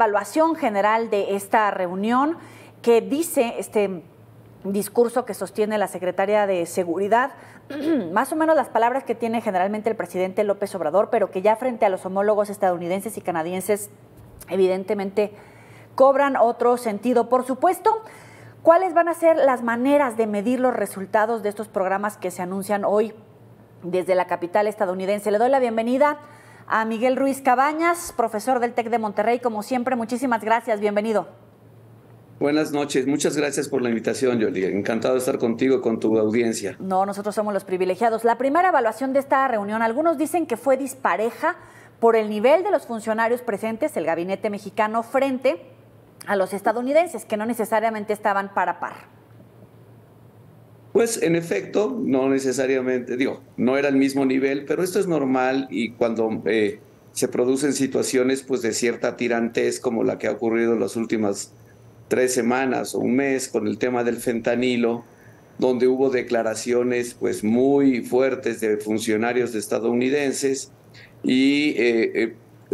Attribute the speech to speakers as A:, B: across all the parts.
A: Evaluación general de esta reunión que dice este discurso que sostiene la secretaria de Seguridad, más o menos las palabras que tiene generalmente el presidente López Obrador, pero que ya frente a los homólogos estadounidenses y canadienses evidentemente cobran otro sentido. Por supuesto, ¿cuáles van a ser las maneras de medir los resultados de estos programas que se anuncian hoy desde la capital estadounidense? Le doy la bienvenida a Miguel Ruiz Cabañas, profesor del TEC de Monterrey. Como siempre, muchísimas gracias. Bienvenido.
B: Buenas noches. Muchas gracias por la invitación, Yoli. Encantado de estar contigo y con tu audiencia.
A: No, nosotros somos los privilegiados. La primera evaluación de esta reunión, algunos dicen que fue dispareja por el nivel de los funcionarios presentes, el gabinete mexicano, frente a los estadounidenses, que no necesariamente estaban par a par.
B: Pues en efecto, no necesariamente, no era el mismo nivel, pero esto es normal y cuando se producen situaciones pues de cierta tirantez como la que ha ocurrido en las últimas 3 semanas o un mes con el tema del fentanilo, donde hubo declaraciones pues muy fuertes de funcionarios estadounidenses y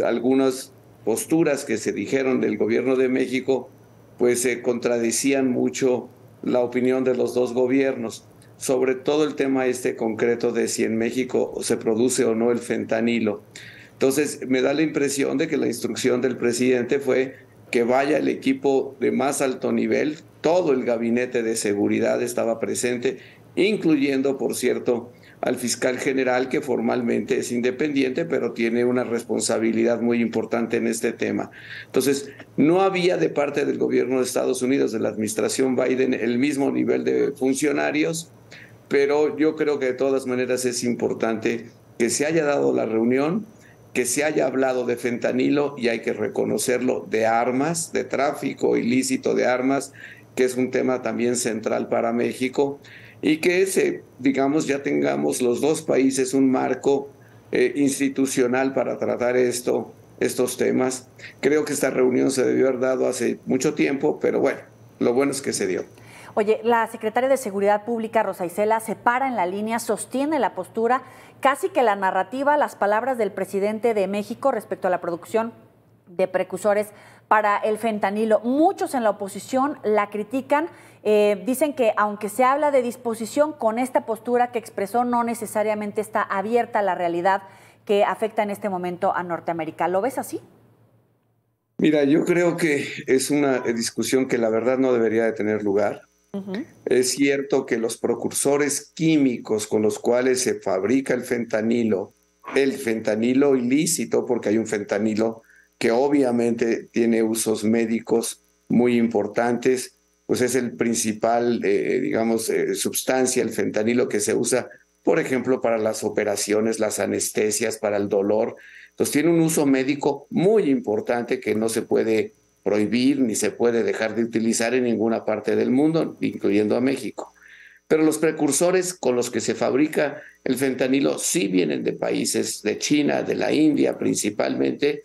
B: algunas posturas que se dijeron del gobierno de México pues se contradecían mucho la opinión de los dos gobiernos, sobre todo el tema concreto de si en México se produce o no el fentanilo. Entonces me da la impresión de que la instrucción del presidente fue que vaya el equipo de más alto nivel, todo el gabinete de seguridad estaba presente, incluyendo, por cierto, al fiscal general, que formalmente es independiente, pero tiene una responsabilidad muy importante en este tema. Entonces, no había de parte del gobierno de Estados Unidos, de la administración Biden, el mismo nivel de funcionarios, pero yo creo que de todas maneras es importante que se haya dado la reunión, que se haya hablado de fentanilo y hay que reconocerlo, de armas, de tráfico ilícito de armas, que es un tema también central para México, y que digamos, ya tengamos los dos países un marco institucional para tratar estos temas. Creo que esta reunión se debió haber dado hace mucho tiempo, pero bueno, lo bueno es que se dio.
A: Oye, la secretaria de Seguridad Pública, Rosa Isela, se para en la línea, sostiene la postura, casi que la narrativa, las palabras del presidente de México respecto a la producción de precursores para el fentanilo. Muchos en la oposición la critican, dicen que aunque se habla de disposición, con esta postura que expresó no necesariamente está abierta a la realidad que afecta en este momento a Norteamérica. ¿Lo ves así?
B: Mira, yo creo que es una discusión que la verdad no debería de tener lugar. Es cierto que los precursores químicos con los cuales se fabrica el fentanilo ilícito, porque hay un fentanilo que obviamente tiene usos médicos muy importantes, pues es el principal, sustancia, el fentanilo, que se usa, por ejemplo, para las operaciones, las anestesias, para el dolor. Entonces tiene un uso médico muy importante que no se puede prohibir ni se puede dejar de utilizar en ninguna parte del mundo, incluyendo a México. Pero los precursores con los que se fabrica el fentanilo sí vienen de países de China, de la India principalmente,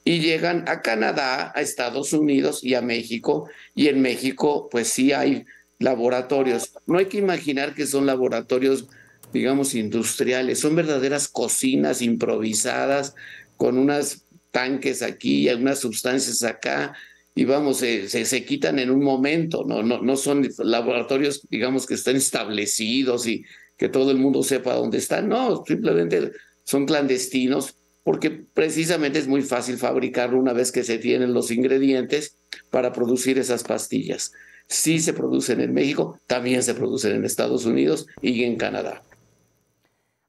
B: y llegan a Canadá, a Estados Unidos y a México. Y en México, pues sí hay laboratorios. No hay que imaginar que son laboratorios, digamos, industriales. Son verdaderas cocinas improvisadas con unas tanques aquí y algunas sustancias acá, y vamos, se quitan en un momento, no son laboratorios, digamos, que están establecidos y que todo el mundo sepa dónde están, no, simplemente son clandestinos, porque precisamente es muy fácil fabricarlo una vez que se tienen los ingredientes para producir esas pastillas. Sí se producen en México, también se producen en Estados Unidos y en Canadá.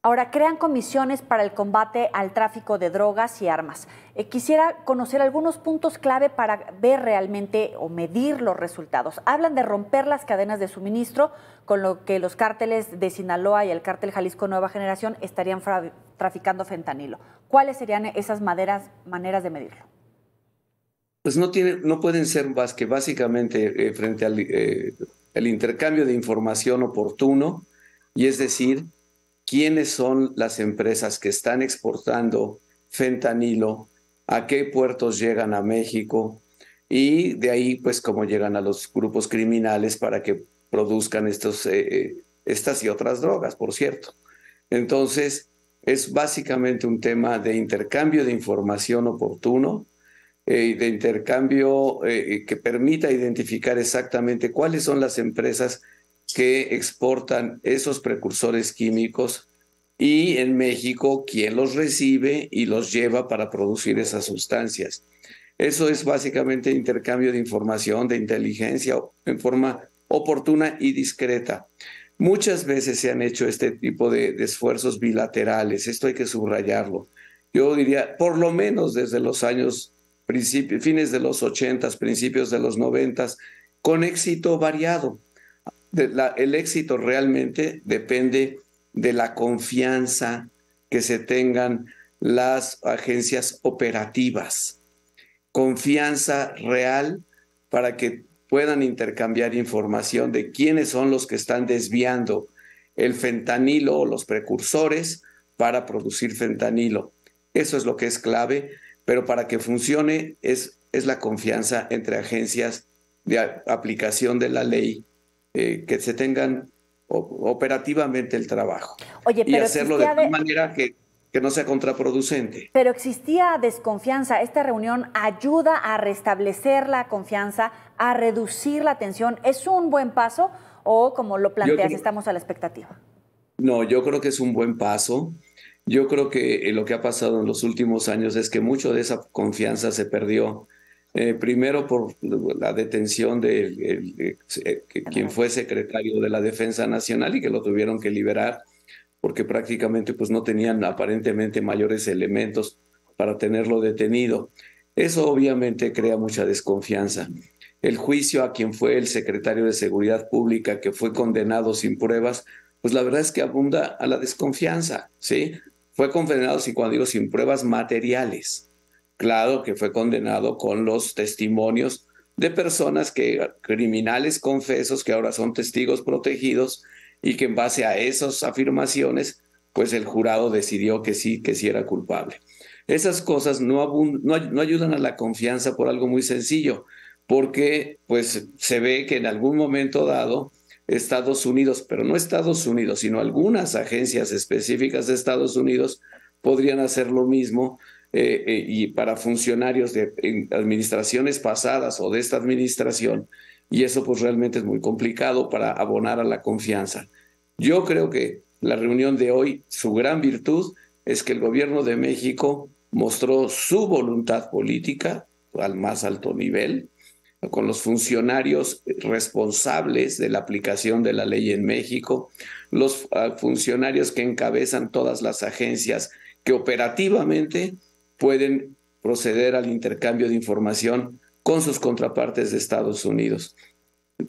A: Ahora, crean comisiones para el combate al tráfico de drogas y armas. Quisiera conocer algunos puntos clave para ver realmente o medir los resultados. Hablan de romper las cadenas de suministro, con lo que los cárteles de Sinaloa y el cártel Jalisco Nueva Generación estarían traficando fentanilo. ¿Cuáles serían esas maneras de medirlo?
B: Pues no pueden ser más que básicamente frente al el intercambio de información oportuno, y es decir, quiénes son las empresas que están exportando fentanilo, a qué puertos llegan a México, y de ahí pues cómo llegan a los grupos criminales para que produzcan estas y otras drogas, por cierto. Entonces, es básicamente un tema de intercambio de información oportuno, de intercambio que permita identificar exactamente cuáles son las empresas que exportan esos precursores químicos y en México quién los recibe y los lleva para producir esas sustancias. Eso es básicamente intercambio de información, de inteligencia en forma oportuna y discreta. Muchas veces se han hecho este tipo de esfuerzos bilaterales, esto hay que subrayarlo. Yo diría, por lo menos desde los años, fines de los 80, principios de los 90, con éxito variado. El éxito realmente depende de la confianza que se tengan las agencias operativas. Confianza real para que puedan intercambiar información de quiénes son los que están desviando el fentanilo o los precursores para producir fentanilo. Eso es lo que es clave, pero para que funcione es la confianza entre agencias de aplicación de la ley que se tengan operativamente el trabajo.
A: Oye,
B: y hacerlo de tal manera que no sea contraproducente.
A: Pero existía desconfianza. ¿Esta reunión ayuda a restablecer la confianza, a reducir la tensión? ¿Es un buen paso o, como lo planteas, estamos a la expectativa?
B: No, yo creo que es un buen paso. Yo creo que lo que ha pasado en los últimos años es que mucho de esa confianza se perdió. Primero por la detención de quien fue secretario de la Defensa Nacional y que lo tuvieron que liberar, porque prácticamente pues, no tenían aparentemente mayores elementos para tenerlo detenido. Eso obviamente crea mucha desconfianza. El juicio a quien fue el secretario de Seguridad Pública, que fue condenado sin pruebas, pues la verdad es que abunda a la desconfianza, ¿sí? Fue condenado, y cuando digo sin pruebas materiales, claro que fue condenado con los testimonios de personas criminales confesos, que ahora son testigos protegidos, y que en base a esas afirmaciones, pues el jurado decidió que sí era culpable. Esas cosas no ayudan a la confianza por algo muy sencillo, porque pues se ve que en algún momento dado Estados Unidos, pero no Estados Unidos, sino algunas agencias específicas de Estados Unidos podrían hacer lo mismo y para funcionarios de administraciones pasadas o de esta administración, y eso pues realmente es muy complicado para abonar a la confianza. Yo creo que la reunión de hoy, su gran virtud es que el gobierno de México mostró su voluntad política al más alto nivel, con los funcionarios responsables de la aplicación de la ley en México, los funcionarios que encabezan todas las agencias que operativamente pueden proceder al intercambio de información con sus contrapartes de Estados Unidos.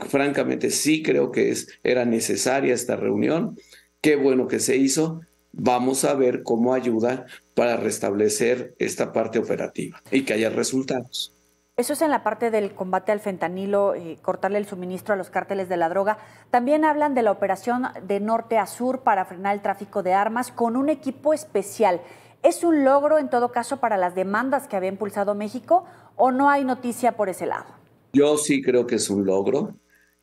B: Francamente, sí creo que era necesaria esta reunión. Qué bueno que se hizo. Vamos a ver cómo ayuda para restablecer esta parte operativa y que haya resultados.
A: Eso es en la parte del combate al fentanilo, cortarle el suministro a los cárteles de la droga. También hablan de la operación de norte a sur para frenar el tráfico de armas con un equipo especial. ¿Es un logro en todo caso para las demandas que había impulsado México o no hay noticia por ese lado?
B: Yo sí creo que es un logro,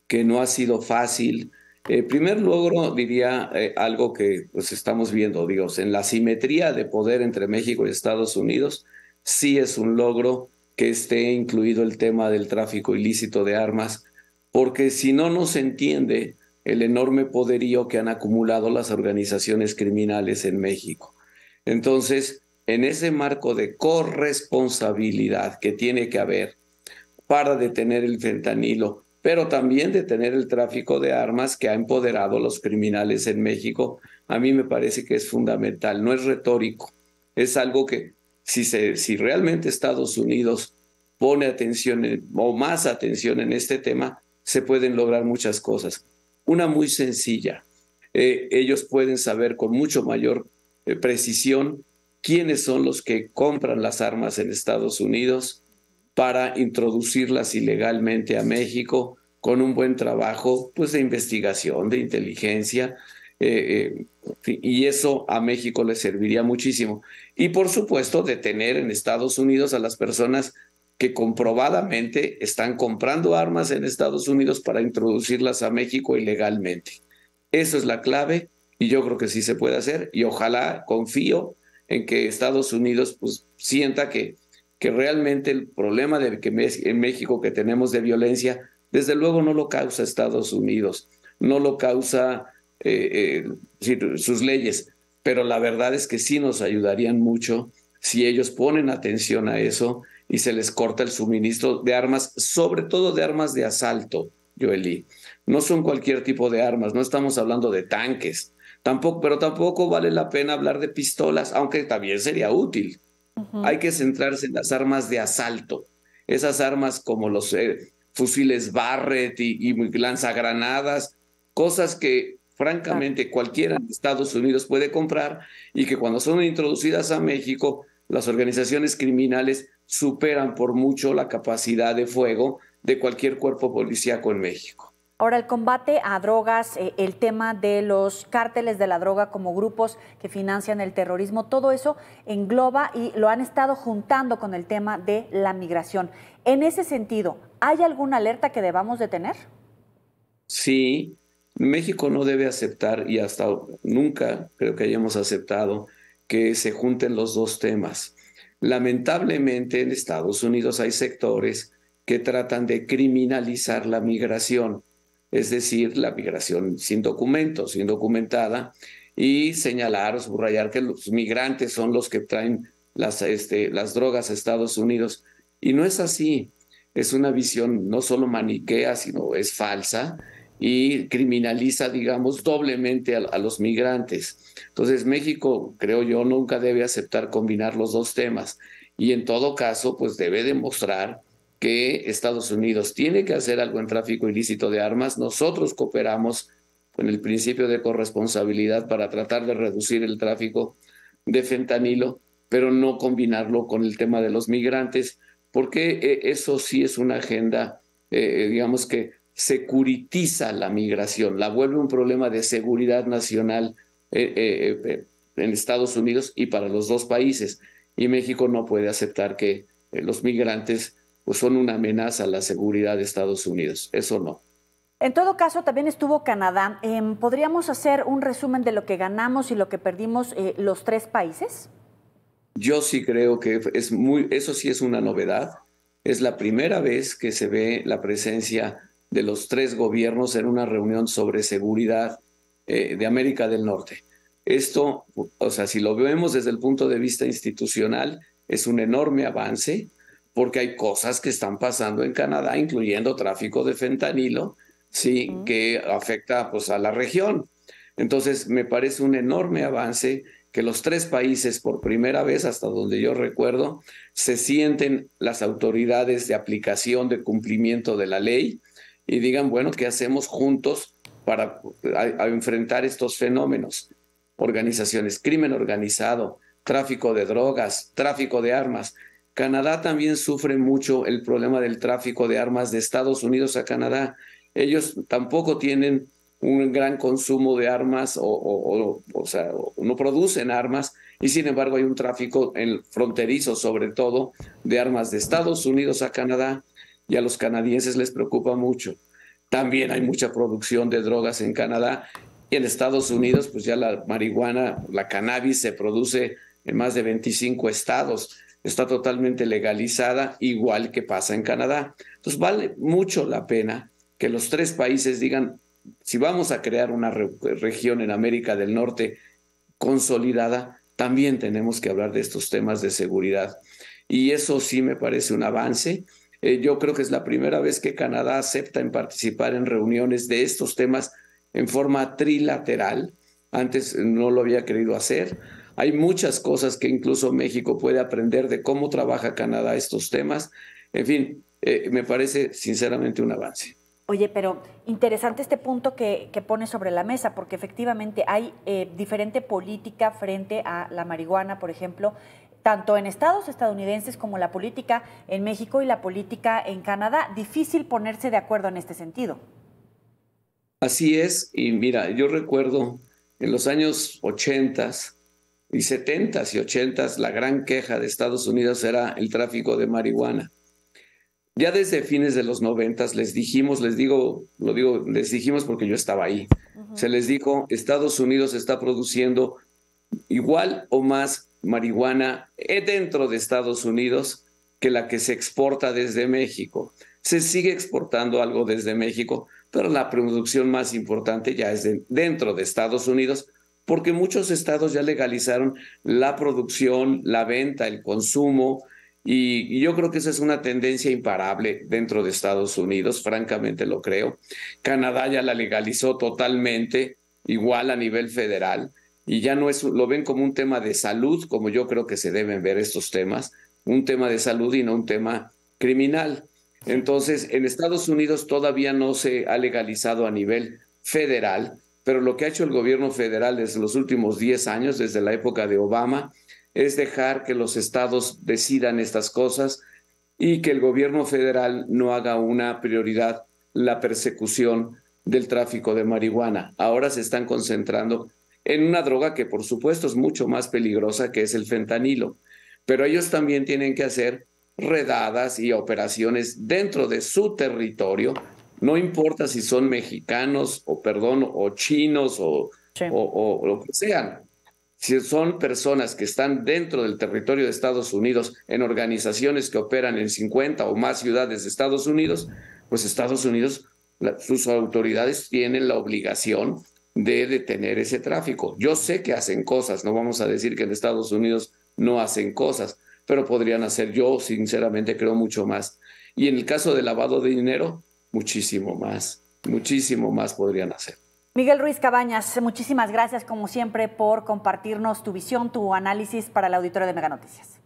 B: que no ha sido fácil. Primer logro, diría algo que pues, estamos viendo, digamos, en la simetría de poder entre México y Estados Unidos, sí es un logro que esté incluido el tema del tráfico ilícito de armas, porque si no, no se entiende el enorme poderío que han acumulado las organizaciones criminales en México. Entonces, en ese marco de corresponsabilidad que tiene que haber para detener el fentanilo, pero también detener el tráfico de armas que ha empoderado a los criminales en México, a mí me parece que es fundamental, no es retórico, es algo que si realmente Estados Unidos pone atención o más atención en este tema, se pueden lograr muchas cosas. Una muy sencilla, ellos pueden saber con mucho mayor precisión quiénes son los que compran las armas en Estados Unidos para introducirlas ilegalmente a México con un buen trabajo pues, de investigación, de inteligencia, y eso a México le serviría muchísimo. Y por supuesto, detener en Estados Unidos a las personas que comprobadamente están comprando armas en Estados Unidos para introducirlas a México ilegalmente. Eso es la clave y yo creo que sí se puede hacer y ojalá confío en que Estados Unidos pues, sienta que que realmente el problema en México que tenemos de violencia, desde luego no lo causa Estados Unidos, no lo causa sus leyes, pero la verdad es que sí nos ayudarían mucho si ellos ponen atención a eso y se les corta el suministro de armas, sobre todo de armas de asalto, Joely. No son cualquier tipo de armas, no estamos hablando de tanques, tampoco, pero tampoco vale la pena hablar de pistolas, aunque también sería útil. Hay que centrarse en las armas de asalto, esas armas como los fusiles Barrett y lanzagranadas, cosas que francamente cualquiera en Estados Unidos puede comprar y que cuando son introducidas a México, las organizaciones criminales superan por mucho la capacidad de fuego de cualquier cuerpo policíaco en México.
A: Ahora, el combate a drogas, el tema de los cárteles de la droga como grupos que financian el terrorismo, todo eso engloba y lo han estado juntando con el tema de la migración. En ese sentido, ¿hay alguna alerta que debamos de tener?
B: Sí, México no debe aceptar, y hasta nunca creo que hayamos aceptado, que se junten los dos temas. Lamentablemente en Estados Unidos hay sectores que tratan de criminalizar la migración, es decir, la migración sin documentos, indocumentada, y señalar, subrayar que los migrantes son los que traen las drogas a Estados Unidos. Y no es así, es una visión no solo maniquea, sino es falsa y criminaliza, digamos, doblemente a los migrantes. Entonces, México, creo yo, nunca debe aceptar combinar los dos temas y en todo caso, pues debe demostrar que Estados Unidos tiene que hacer algo en tráfico ilícito de armas. Nosotros cooperamos con el principio de corresponsabilidad para tratar de reducir el tráfico de fentanilo, pero no combinarlo con el tema de los migrantes, porque eso sí es una agenda, digamos que securitiza la migración, la vuelve un problema de seguridad nacional en Estados Unidos y para los dos países. Y México no puede aceptar que los migrantes pues, son una amenaza a la seguridad de Estados Unidos. Eso no.
A: En todo caso, también estuvo Canadá. ¿Podríamos hacer un resumen de lo que ganamos y lo que perdimos los tres países?
B: Yo sí creo que eso sí es una novedad. Es la primera vez que se ve la presencia de los tres gobiernos en una reunión sobre seguridad de América del Norte. Esto, o sea, si lo vemos desde el punto de vista institucional, es un enorme avance porque hay cosas que están pasando en Canadá, incluyendo tráfico de fentanilo, sí, que afecta pues, a la región. Entonces, me parece un enorme avance que los tres países, por primera vez, hasta donde yo recuerdo, se sienten las autoridades de aplicación, de cumplimiento de la ley y digan, bueno, ¿qué hacemos juntos para enfrentar estos fenómenos? Organizaciones, crimen organizado, tráfico de drogas, tráfico de armas. Canadá también sufre mucho el problema del tráfico de armas de Estados Unidos a Canadá. Ellos tampoco tienen un gran consumo de armas o sea, no producen armas y sin embargo hay un tráfico fronterizo sobre todo de armas de Estados Unidos a Canadá y a los canadienses les preocupa mucho. También hay mucha producción de drogas en Canadá y en Estados Unidos pues ya la marihuana, la cannabis se produce en más de 25 estados. Está totalmente legalizada, igual que pasa en Canadá. Entonces vale mucho la pena que los tres países digan, si vamos a crear una región en América del Norte consolidada, también tenemos que hablar de estos temas de seguridad. Y eso sí me parece un avance. Yo creo que es la primera vez que Canadá acepta en participar en reuniones de estos temas en forma trilateral. Antes no lo había querido hacer. Hay muchas cosas que incluso México puede aprender de cómo trabaja Canadá estos temas. En fin, me parece sinceramente un avance.
A: Oye, pero interesante este punto que pone sobre la mesa, porque efectivamente hay diferente política frente a la marihuana, por ejemplo, tanto en estados estadounidenses como la política en México y la política en Canadá. Difícil ponerse de acuerdo en este sentido.
B: Así es, y mira, yo recuerdo en los años 80 y 70 y 80 la gran queja de Estados Unidos era el tráfico de marihuana. Ya desde fines de los 90 les dijimos porque yo estaba ahí. Se les dijo, Estados Unidos está produciendo igual o más marihuana dentro de Estados Unidos que la que se exporta desde México. Se sigue exportando algo desde México, pero la producción más importante ya es dentro de Estados Unidos, porque muchos estados ya legalizaron la producción, la venta, el consumo, y yo creo que esa es una tendencia imparable dentro de Estados Unidos, francamente lo creo. Canadá ya la legalizó totalmente, igual a nivel federal, y ya no es, lo ven como un tema de salud, como yo creo que se deben ver estos temas, un tema de salud y no un tema criminal. Entonces, en Estados Unidos todavía no se ha legalizado a nivel federal, pero lo que ha hecho el gobierno federal desde los últimos 10 años, desde la época de Obama, es dejar que los estados decidan estas cosas y que el gobierno federal no haga una prioridad la persecución del tráfico de marihuana. Ahora se están concentrando en una droga que por supuesto es mucho más peligrosa, que es el fentanilo, pero ellos también tienen que hacer redadas y operaciones dentro de su territorio, no importa si son mexicanos o chinos
A: Sí.
B: o lo que sean. Si son personas que están dentro del territorio de Estados Unidos en organizaciones que operan en 50 o más ciudades de Estados Unidos, pues Estados Unidos, sus autoridades tienen la obligación de detener ese tráfico. Yo sé que hacen cosas, no vamos a decir que en Estados Unidos no hacen cosas, pero podrían hacer, yo sinceramente creo, mucho más. Y en el caso del lavado de dinero, muchísimo más podrían hacer.
A: Miguel Ruiz Cabañas, muchísimas gracias como siempre por compartirnos tu visión, tu análisis para el auditorio de Mega Noticias.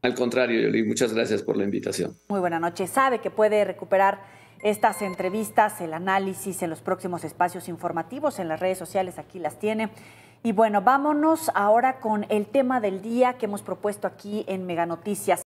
B: Al contrario, Yoli, muchas gracias por la invitación.
A: Muy buena noche. Sabe que puede recuperar estas entrevistas, el análisis en los próximos espacios informativos, en las redes sociales, aquí las tiene. Y bueno, vámonos ahora con el tema del día que hemos propuesto aquí en Mega Noticias.